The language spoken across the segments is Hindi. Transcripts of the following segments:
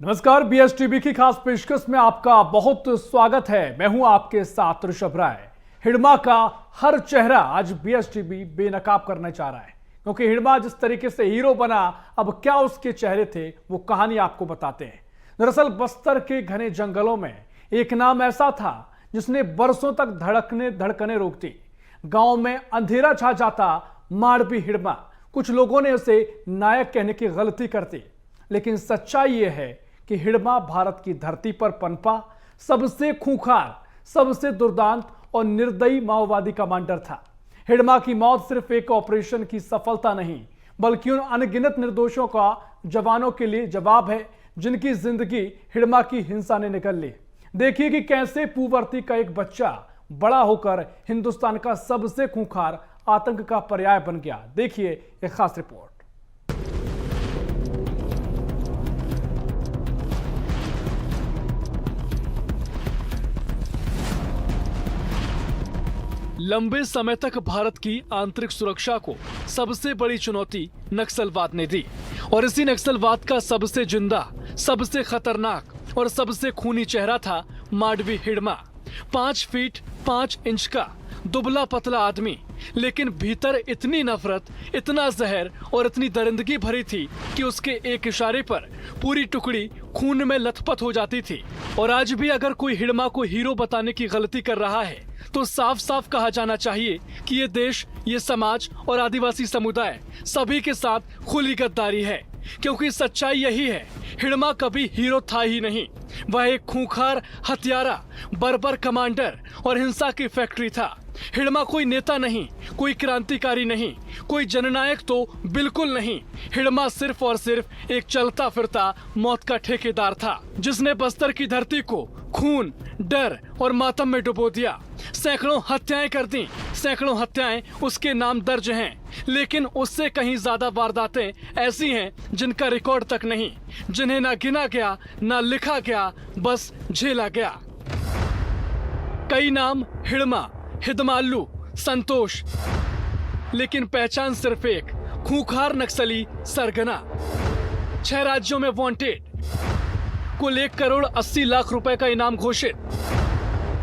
नमस्कार, बीएसटीवी की खास पेशकश में आपका बहुत स्वागत है। मैं हूं आपके साथ ऋषभ राय। हिडमा का हर चेहरा आज बीएसटीवी बेनकाब करने जा रहा है, क्योंकि हिडमा जिस तरीके से हीरो बना, अब क्या उसके चेहरे थे वो कहानी आपको बताते हैं। दरअसल बस्तर के घने जंगलों में एक नाम ऐसा था जिसने बरसों तक धड़कने रोक दी। गांव में अंधेरा छा जाता, माड़वी हिडमा। कुछ लोगों ने उसे नायक कहने की गलती कर दी, लेकिन सच्चाई यह है कि हिडमा भारत की धरती पर पनपा सबसे खूंखार, सबसे दुर्दांत और निर्दयी माओवादी कमांडर था। हिडमा की मौत सिर्फ एक ऑपरेशन की सफलता नहीं, बल्कि उन अनगिनत निर्दोषों का जवानों के लिए जवाब है जिनकी जिंदगी हिडमा की हिंसा ने निकाल ली। देखिए कि कैसे पूवर्ती का एक बच्चा बड़ा होकर हिंदुस्तान का सबसे खूंखार आतंक का पर्याय बन गया। देखिए एक खास रिपोर्ट। लंबे समय तक भारत की आंतरिक सुरक्षा को सबसे बड़ी चुनौती नक्सलवाद ने दी, और इसी नक्सलवाद का सबसे जिंदा, सबसे खतरनाक और सबसे खूनी चेहरा था माड़वी हिडमा। 5 फीट 5 इंच का दुबला पतला आदमी, लेकिन भीतर इतनी नफरत, इतना जहर और इतनी दरिंदगी भरी थी कि उसके एक इशारे पर पूरी टुकड़ी खून में लथपथ हो जाती थी। और आज भी अगर कोई हिडमा को हीरो बताने की गलती कर रहा है तो साफ साफ कहा जाना चाहिए कि ये देश, ये समाज और आदिवासी समुदाय सभी के साथ खुली गद्दारी है। क्योंकि सच्चाई यही है, हिडमा कभी हीरो था ही नहीं। वह एक खूंखार, हत्यारा, बर्बर कमांडर और हिंसा की फैक्ट्री था। हिडमा कोई नेता नहीं, कोई क्रांतिकारी नहीं, कोई जननायक तो बिल्कुल नहीं। हिडमा सिर्फ और सिर्फ एक चलता फिरता मौत का ठेकेदार था, जिसने बस्तर की धरती को खून, डर और मातम में डुबो दिया। सैकड़ों हत्याएं कर दी, सैकड़ों हत्याएं उसके नाम दर्ज हैं, लेकिन उससे कहीं ज्यादा वारदातें ऐसी हैं जिनका रिकॉर्ड तक नहीं, जिन्हें ना गिना गया, ना लिखा गया, बस झेला गया। कई नाम हिडमा, हिदमालू, संतोष, लेकिन पहचान सिर्फ एक, खूंखार नक्सली सरगना। 6 राज्यों में वांटेड, कुल 1 करोड़ 80 लाख रुपए का इनाम घोषित।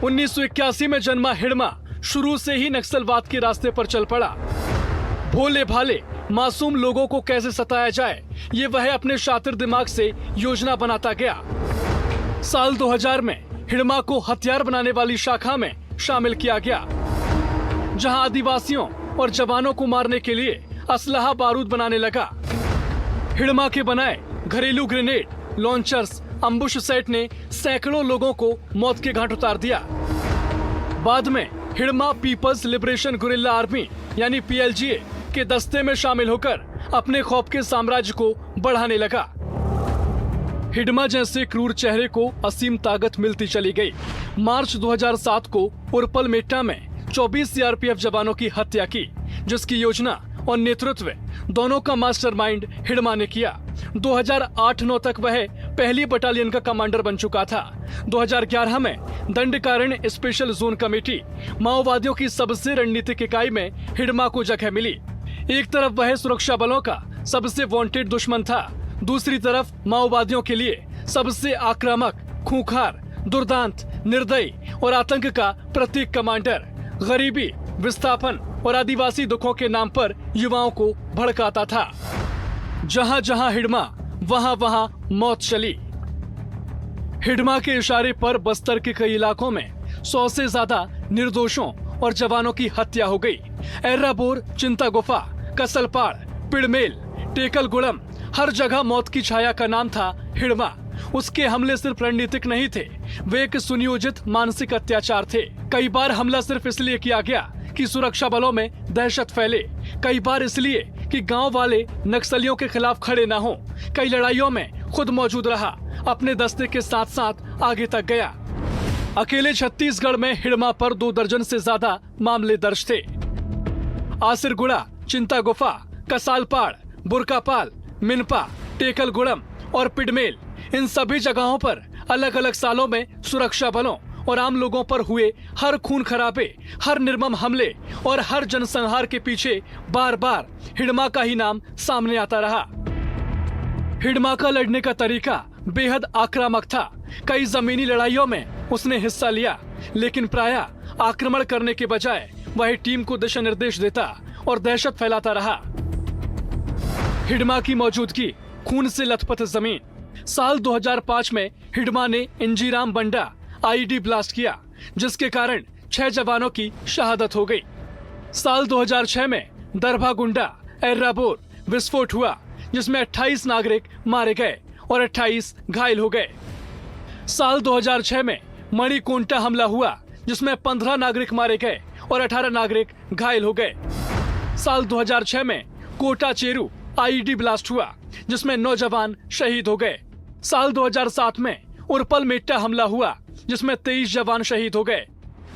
1981 में जन्मा हिडमा शुरू से ही नक्सलवाद के रास्ते पर चल पड़ा। भोले भाले मासूम लोगों को कैसे सताया जाए, ये वह अपने शातिर दिमाग से योजना बनाता गया। साल 2000 में हिडमा को हथियार बनाने वाली शाखा में शामिल किया गया, जहां आदिवासियों और जवानों को मारने के लिए असलहा बारूद बनाने लगा। हिडमा के बनाए घरेलू ग्रेनेड, लॉन्चर्स, अम्बुश सेट ने सैकड़ों लोगों को मौत के घाट उतार दिया। बाद में Hidma peoples liberation guerrilla army यानी पीएलजीए के दस्ते में शामिल होकर अपने खौफ के साम्राज्य को बढ़ाने लगा। हिडमा जैसे क्रूर चेहरे को असीम ताकत मिलती चली गई। मार्च 2007 को उरपल मेट्टा में 24 सीआरपीएफ जवानों की हत्या की, जिसकी योजना और नेतृत्व दोनों का मास्टरमाइंड हिडमा ने किया। 2008-9 तक वह पहली बटालियन का कमांडर बन चुका था। 2011 में दंडकारण्य स्पेशल जोन कमेटी माओवादियों की सबसे रणनीतिक इकाई में हिडमा को जगह मिली। एक तरफ वह सुरक्षा बलों का सबसे वांटेड दुश्मन था, दूसरी तरफ माओवादियों के लिए सबसे आक्रामक, खूंखार, दुर्दांत, निर्दयी और आतंक का प्रतीक कमांडर। गरीबी, विस्थापन और आदिवासी दुखों के नाम पर युवाओं को भड़काता था। जहां जहां हिडमा, वहां वहां मौत चली। हिडमा के इशारे पर बस्तर के कई इलाकों में 100 से ज्यादा निर्दोषों और जवानों की हत्या हो गई। एर्राबोर, चिंता गुफा, कसलपाड़, पिड़मेल, टेकलगुड़म, हर जगह मौत की छाया का नाम था हिडमा। उसके हमले सिर्फ रणनीतिक नहीं थे, वे एक सुनियोजित मानसिक अत्याचार थे। कई बार हमला सिर्फ इसलिए किया गया कि सुरक्षा बलों में दहशत फैले, कई बार इसलिए कि गांव वाले नक्सलियों के खिलाफ खड़े न हों। कई लड़ाइयों में खुद मौजूद रहा, अपने दस्ते के साथ साथ आगे तक गया। अकेले छत्तीसगढ़ में हिडमा पर 2 दर्जन से ज्यादा मामले दर्ज थे। आसिरगुड़ा, चिंता गुफा, कसालपाड़, बुरकापाल, मिनपा, टेकलगुड़म और पिडमेल, इन सभी जगहों पर अलग अलग सालों में सुरक्षा बलों और आम लोगों पर हुए हर खून खराबे, हर निर्मम हमले और हर जनसंहार के पीछे बार बार हिडमा का ही नाम सामने आता रहा। हिडमा का लड़ने का तरीका बेहद आक्रामक था। कई जमीनी लड़ाइयों में उसने हिस्सा लिया, लेकिन प्रायः आक्रमण करने के बजाय वह टीम को दिशा निर्देश देता और दहशत फैलाता रहा। हिडमा की मौजूदगी, खून से लथपथ जमीन। साल 2005 में हिडमा ने इंजीराम बंडा आईईडी ब्लास्ट किया, जिसके कारण 6 जवानों की शहादत हो गई। साल 2006 में दरभागुंडा एर्राबोर विस्फोट हुआ, जिसमें 28 नागरिक मारे गए और 28 घायल हो गए। साल 2006 में मणिकोंटा हमला हुआ, जिसमें 15 नागरिक मारे गए और 18 नागरिक घायल हो गए। साल 2006 में कोटा चेरू आईईडी ब्लास्ट हुआ, जिसमें 9 जवान शहीद हो गए। साल 2007 में उरपल मेट्टा हमला हुआ, जिसमें 23 जवान शहीद हो गए।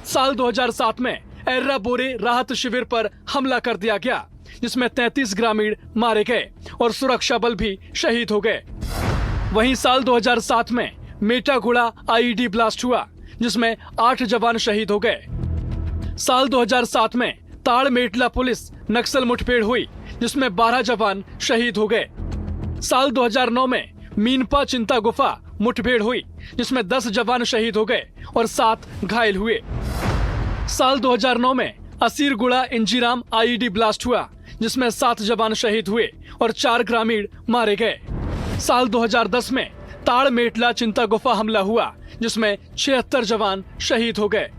साल 2007 में एर्राबोरे राहत शिविर पर हमला कर दिया गया, जिसमें 33 ग्रामीण मारे गए और सुरक्षा बल भी शहीद हो गए। वहीं साल 2007 में मेटागुड़ा आईईडी ब्लास्ट हुआ, जिसमें 8 जवान शहीद हो गए। साल 2007 में ताड़मेटला पुलिस नक्सल मुठभेड़ हुई, जिसमें 12 जवान शहीद हो गए। साल 2009 में मीनपा चिंता गुफा मुठभेड़ हुई, जिसमें 10 जवान शहीद हो गए और 7 घायल हुए। साल 2009 में असीरगुड़ा इंजीराम आईईडी ब्लास्ट हुआ, जिसमें 7 जवान शहीद हुए और 4 ग्रामीण मारे गए। साल 2010 में ताड़मेटला चिंता गुफा हमला हुआ, जिसमें 76 जवान शहीद हो गए।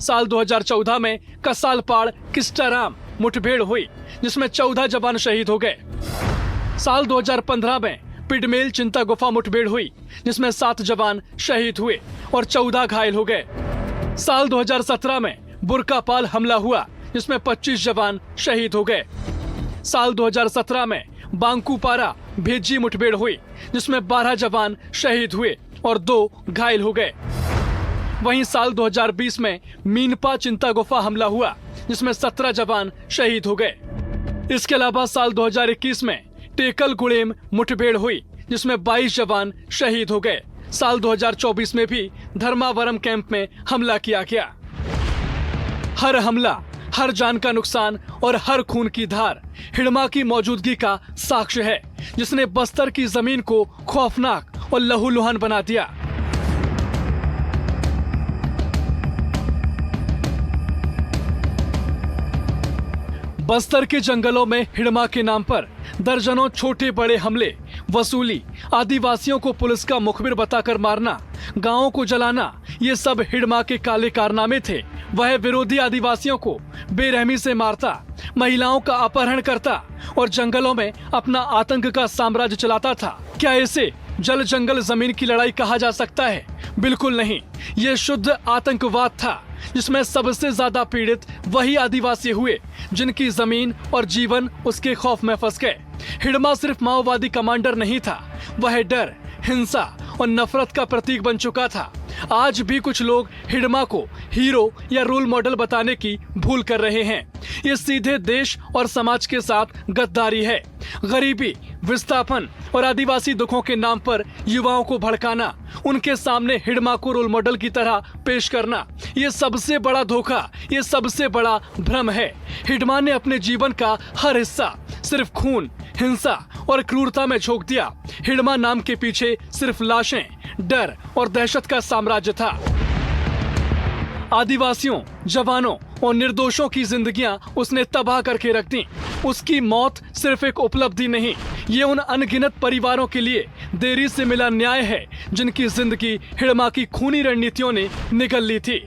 साल 2014 में कसालपाड़ किस्टाराम मुठभेड़ हुई, जिसमें 14 जवान शहीद हो गए। साल 2015 में पिडमेल चिंता गुफा मुठभेड़ हुई, जिसमें 7 जवान शहीद हुए और 14 घायल हो गए। साल 2017 में बुरकापाल हमला हुआ, जिसमें 25 जवान शहीद हो गए। साल 2017 में बांकुपारा भेजी मुठभेड़ हुई, जिसमें 12 जवान शहीद हुए और 2 घायल हो गए। वहीं साल 2020 में मीनपा चिंता गुफा हमला हुआ, जिसमें 17 जवान शहीद हो गए। इसके अलावा साल 2021 में टेकल गुड़ेम मुठभेड़ हुई, जिसमें 22 जवान शहीद हो गए। साल 2024 में भी धर्मावरम कैंप में हमला किया गया। हर हमला, हर जान का नुकसान और हर खून की धार हिडमा की मौजूदगी का साक्ष्य है, जिसने बस्तर की जमीन को खौफनाक और लहूलुहान बना दिया। बस्तर के जंगलों में हिडमा के नाम पर दर्जनों छोटे बड़े हमले, वसूली, आदिवासियों को पुलिस का मुखबिर बताकर मारना, गांवों को जलाना, ये सब हिडमा के काले कारनामे थे। वह विरोधी आदिवासियों को बेरहमी से मारता, महिलाओं का अपहरण करता और जंगलों में अपना आतंक का साम्राज्य चलाता था। क्या इसे जल जंगल जमीन की लड़ाई कहा जा सकता है? बिल्कुल नहीं। ये शुद्ध आतंकवाद था, जिसमें सबसे ज्यादा पीड़ित वही आदिवासी हुए जिनकी जमीन और जीवन उसके खौफ में फंस गए। हिडमा सिर्फ माओवादी कमांडर नहीं था, वह डर, हिंसा और नफरत का प्रतीक बन चुका था। आज भी कुछ लोग हिडमा को हीरो या रोल मॉडल बताने की भूल कर रहे हैं। ये सीधे देश और समाज के साथ गद्दारी है। गरीबी, विस्थापन और आदिवासी दुखों के नाम पर युवाओं को भड़काना, उनके सामने हिडमा को रोल मॉडल की तरह पेश करना, ये सबसे बड़ा धोखा, ये सबसे बड़ा भ्रम है। हिडमा ने अपने जीवन का हर हिस्सा सिर्फ खून, हिंसा और क्रूरता में झोंक दिया। हिडमा नाम के पीछे सिर्फ लाशें, डर और दहशत का साम्राज्य था। आदिवासियों, जवानों और निर्दोषों की जिंदगियां उसने तबाह करके रख दी। उसकी मौत सिर्फ एक उपलब्धि नहीं, ये उन अनगिनत परिवारों के लिए देरी से मिला न्याय है, जिनकी जिंदगी हिडमा की खूनी रणनीतियों ने निगल ली थी।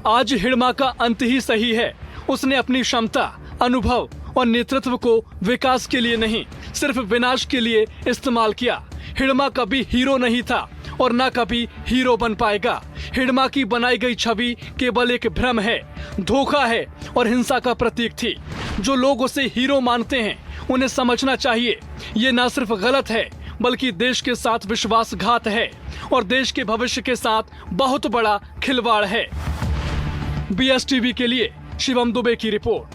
आज हिडमा का अंत ही सही है। उसने अपनी क्षमता, अनुभव और नेतृत्व को विकास के लिए नहीं, सिर्फ विनाश के लिए इस्तेमाल किया। हिडमा कभी हीरो नहीं था और न कभी हीरो बन पाएगा। हिडमा की बनाई गई छवि केवल एक भ्रम है, धोखा है और हिंसा का प्रतीक थी। जो लोग उसे हीरो मानते हैं, उन्हें समझना चाहिए ये न सिर्फ गलत है, बल्कि देश के साथ विश्वासघात है और देश के भविष्य के साथ बहुत बड़ा खिलवाड़ है। BSTV के लिए शिवम दुबे की रिपोर्ट।